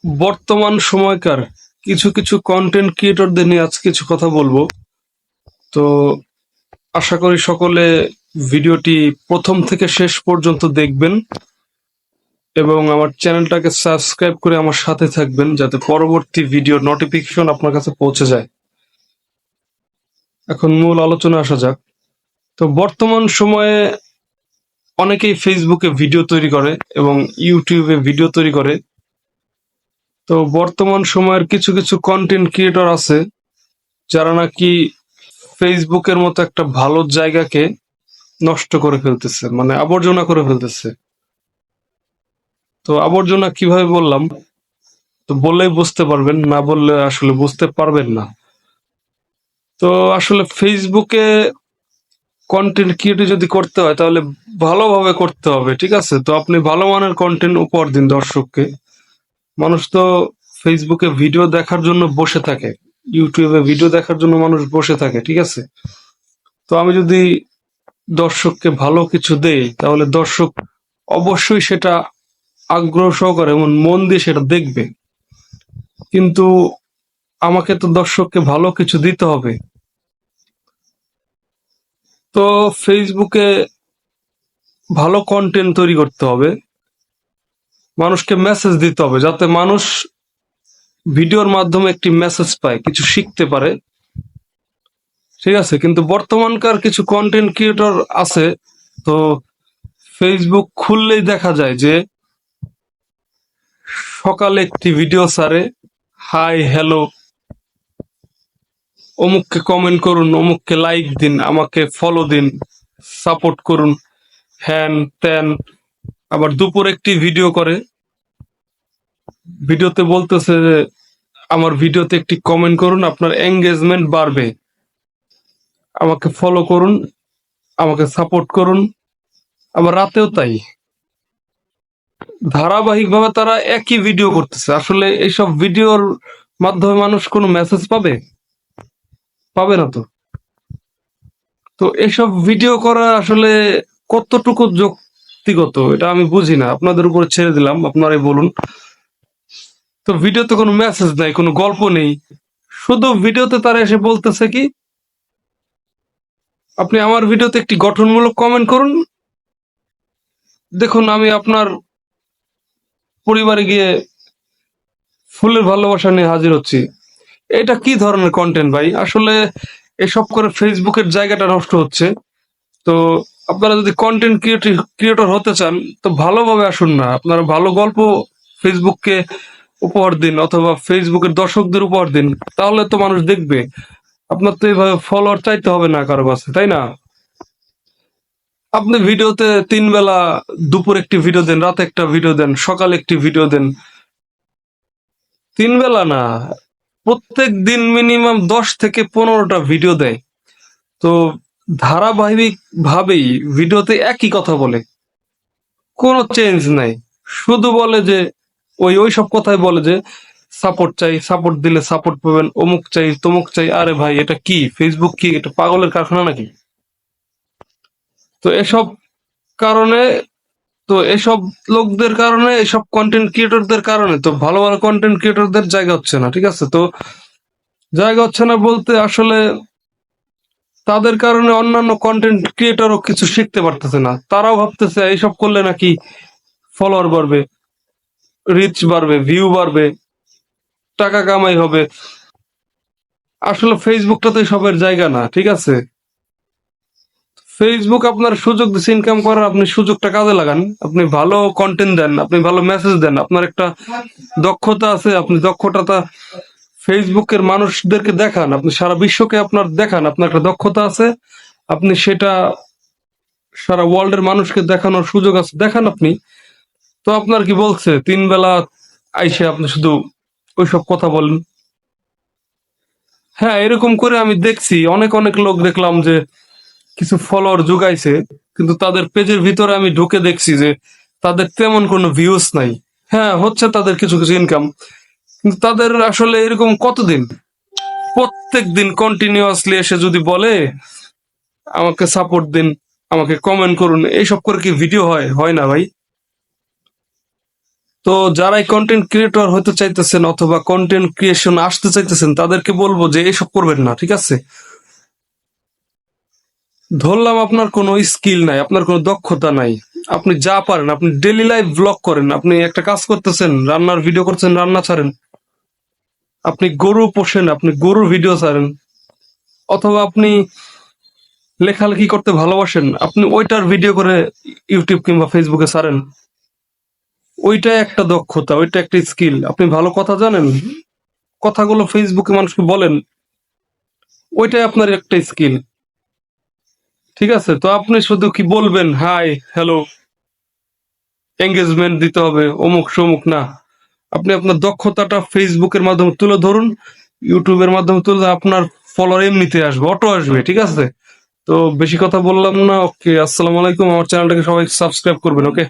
বর্তমান সময়কার কিছু কিছু কন্টেন্ট ক্রিয়েটরদের নিয়ে আজ কিছু কথা বলবো। তো আশা করি সকলে ভিডিওটি প্রথম থেকে শেষ পর্যন্ত দেখবেন এবং আমার চ্যানেলটাকে সাবস্ক্রাইব করে আমার সাথে থাকবেন যাতে পরবর্তী ভিডিও নোটিফিকেশন আপনার কাছে পৌঁছে যায়। এখন মূল আলোচনা আসা যাক। তো বর্তমান সময়ে অনেকেই ফেসবুকে ভিডিও তৈরি করে এবং ইউটিউবে ভিডিও তৈরি করে। তো বর্তমান সময়ের কিছু কিছু কন্টেন্ট ক্রিয়েটর আছে যারা নাকি ফেসবুকের মতো একটা ভালো জায়গাকে নষ্ট করে ফেলতেছে, মানে আবর্জনা করে ফেলতেছে। তো আবর্জনা কিভাবে বললাম, তো বললেই বুঝতে পারবেন, না বললে আসলে বুঝতে পারবেন না। তো আসলে ফেসবুকে কন্টেন্ট ক্রিয়েট যদি করতে হয় তাহলে ভালোভাবে করতে হবে, ঠিক আছে? তো আপনি ভালো মানের কন্টেন্ট উপহার দিন দর্শককে। মানুষ তো ফেসবুকে ভিডিও দেখার জন্য বসে থাকে, ইউটিউবে ভিডিও দেখার জন্য মানুষ বসে থাকে, ঠিক আছে? তো আমি যদি দর্শককে ভালো কিছু দেই তাহলে দর্শক অবশ্যই সেটা আগ্রহ সহকারে এবং মন দিয়ে সেটা দেখবে। কিন্তু আমাকে তো দর্শককে ভালো কিছু দিতে হবে। তো ফেসবুকে ভালো কন্টেন্ট তৈরি করতে হবে, মানুষকে মেসেজ দিতে হবে যাতে মানুষ ভিডিওর মাধ্যমে একটি মেসেজ পায়, কিছু শিখতে পারে, ঠিক আছে? কিন্তু বর্তমানকার কিছু কন্টেন্ট ক্রিয়েটর আছে, তো ফেসবুক খুললেই দেখা যায় যে সকালে একটি ভিডিও ছাড়ে, হাই হ্যালো, অমুককে কমেন্ট করুন, অমুককে লাইক দিন, আমাকে ফলো দিন, সাপোর্ট করুন, হ্যান ত্যান। আবার দুপুর একটি ভিডিও করে, ভিডিওতে বলতেছে যে আমার ভিডিওতে একটি কমেন্ট করুন, আপনার এঙ্গেজমেন্ট বাড়বে, আমাকে ফলো করুন, আমাকে সাপোর্ট করুন। আবার রাতেও তাই, ধারাবাহিকভাবে তারা একই ভিডিও করতেছে। আসলে এইসব ভিডিওর মাধ্যমে মানুষ কোনো মেসেজ পাবে? পাবে না তো। তো এসব ভিডিও করা আসলে কতটুকু যৌক্তিগত এটা আমি বুঝি না, আপনাদের উপরে ছেড়ে দিলাম, আপনারাই বলুন। তো ভিডিওতে কোনো মেসেজ নাই, কোনো গল্প নেই, শুধু ভিডিওতে তারা এসে বলতেছে কি আপনি আমার ভিডিওতে একটি গঠনমূলক কমেন্ট করুন, দেখুন আমি আপনার পরিবারে গিয়ে ফুলের ভালোবাসা নিয়ে হাজির হচ্ছি। এটা কি ধরনের কন্টেন্ট ভাই? আসলে এসব করে ফেসবুকের জায়গাটা নষ্ট হচ্ছে। তো আপনারা যদি কন্টেন্ট ক্রিয়েটর হতে চান তো ভালোভাবে আসুন না, আপনারা ভালো গল্প ফেসবুককে উপহার দিন অথবা ফেসবুকের দর্শকদের উপহার দিন, তাহলে তো মানুষ দেখবে। আপনার তো এইভাবে ফলোয়ার চাইতে হবে না কারো কাছে, তাই না? আপনি ভিডিওতে তিন বেলা, দুপুর একটি ভিডিও দেন, রাতে একটা ভিডিও দেন, সকালে একটি ভিডিও দেন। তিন বেলা না, প্রত্যেক দিন মিনিমাম 10 থেকে 15টা ভিডিও দেয়। তো ধারাবাহিক ভাবেই ভিডিওতে একই কথা বলে, কোনো চেঞ্জ নাই। শুধু বলে যে ওই ওই সব কথাই বলে যে সাপোর্ট চাই, সাপোর্ট দিলে সাপোর্ট পাবেন, অমুক চাই তমুক চাই। আরে ভাই, এটা কি ফেসবুক? কি এটা পাগলের কারখানা নাকি? তো এসব কারণে, তো এসব লোকদের কারণে, এসব কন্টেন্ট ক্রিয়েটরদের কারণে তো ভালো ভালো কন্টেন্ট ক্রিয়েটরদের জায়গা হচ্ছে না, ঠিক আছে? তো জায়গা হচ্ছে না বলতে আসলে তাদের কারণে অন্যান্য কন্টেন্ট ক্রিয়েটরও কিছু শিখতে পারতেছে না। তারাও ভাবতেছে এইসব করলে নাকি ফলোয়ার বাড়বে, রিচ বাড়বে, ভিউ বাড়বে, টাকা কামাই হবে। আসলে ফেসবুকটা তো সবের জায়গা না, ঠিক আছে? ফেসবুক আপনার সুযোগ দিচ্ছে ইনকাম করার, আপনি সুযোগটা কাজে লাগান, আপনি ভালো কন্টেন্ট দেন, আপনি ভালো মেসেজ দেন, আপনার একটা দক্ষতা আছে, আপনি দক্ষতাটা ফেসবুকের মানুষদেরকে দেখান, আপনি সারা বিশ্বকে আপনার দেখান আপনার একটা দক্ষতা আছে, আপনি সেটা সারা ওয়ার্ল্ডের মানুষকে দেখানোর সুযোগ আছে, দেখান আপনি। তো আপনার কি বলছে তিন বেলা আইসে আপনি শুধু ওইসব কথা বলেন? হ্যাঁ, এরকম করে আমি দেখছি অনেক অনেক লোক, দেখলাম যে কিছু ফলোয়ার জুগাইছে, কিন্তু তাদের পেজের ভিতরে আমি ঢুকে দেখছি যে তাদের তেমন কোনো ভিউজ নাই। হ্যাঁ, হচ্ছে তাদের কিছু কিছু ইনকাম, কিন্তু তাদের আসলে এরকম কতদিন? প্রত্যেক দিন কন্টিনিউয়াসলি এসে যদি বলে আমাকে সাপোর্ট দিন, আমাকে কমেন্ট করুন, এইসব করে কি ভিডিও হয়? হয় না ভাই। তো যারাই কন্টেন্ট ক্রিয়েটর হতে চাইতেছেন অথবা কন্টেন্ট ক্রিয়েশন আসতে চাইতেছেন তাদেরকে বলবো যে এসব করবেন না, ঠিক আছে? ধরলাম আপনার কোনো স্কিল নাই, আপনার কোনো দক্ষতা নাই, আপনি যা পারেন, আপনি ডেইলি লাইফ ব্লগ করেন, আপনি একটা কাজ করতেছেন, রান্নার ভিডিও করছেন, রান্না ছাড়েন, আপনি গরু পোষেন, আপনি গরুর ভিডিও ছাড়েন, অথবা আপনি লেখালেখি করতে ভালোবাসেন, আপনি ওইটার ভিডিও করে ইউটিউব কিংবা ফেসবুকে ছাড়েন। ওইটা একটা দক্ষতা, ওইটা একটা স্কিল। আপনি ভালো কথা জানেন, কথাগুলো ফেসবুকে মানুষকে বলেন, ওইটাই আপনার একটা স্কিল। ঠিক আছে? তো আপনি শুধু কি বলবেন হাই হ্যালো, এঙ্গেজমেন্ট দিতে হবে, অমুক সমুক না। আপনি আপনার দক্ষতাটা ফেসবুকের মাধ্যমে তুলে ধরুন, ইউটিউবের মাধ্যমে তুলে ধরুন, আপনার ফলোয়ার এমনিতে আসবে, অটো আসবে, ঠিক আছে? তো বেশি কথা বললাম না। ওকে, আসসালামু আলাইকুম। আমার চ্যানেলটাকে সবাই সাবস্ক্রাইব করবেন। ওকে।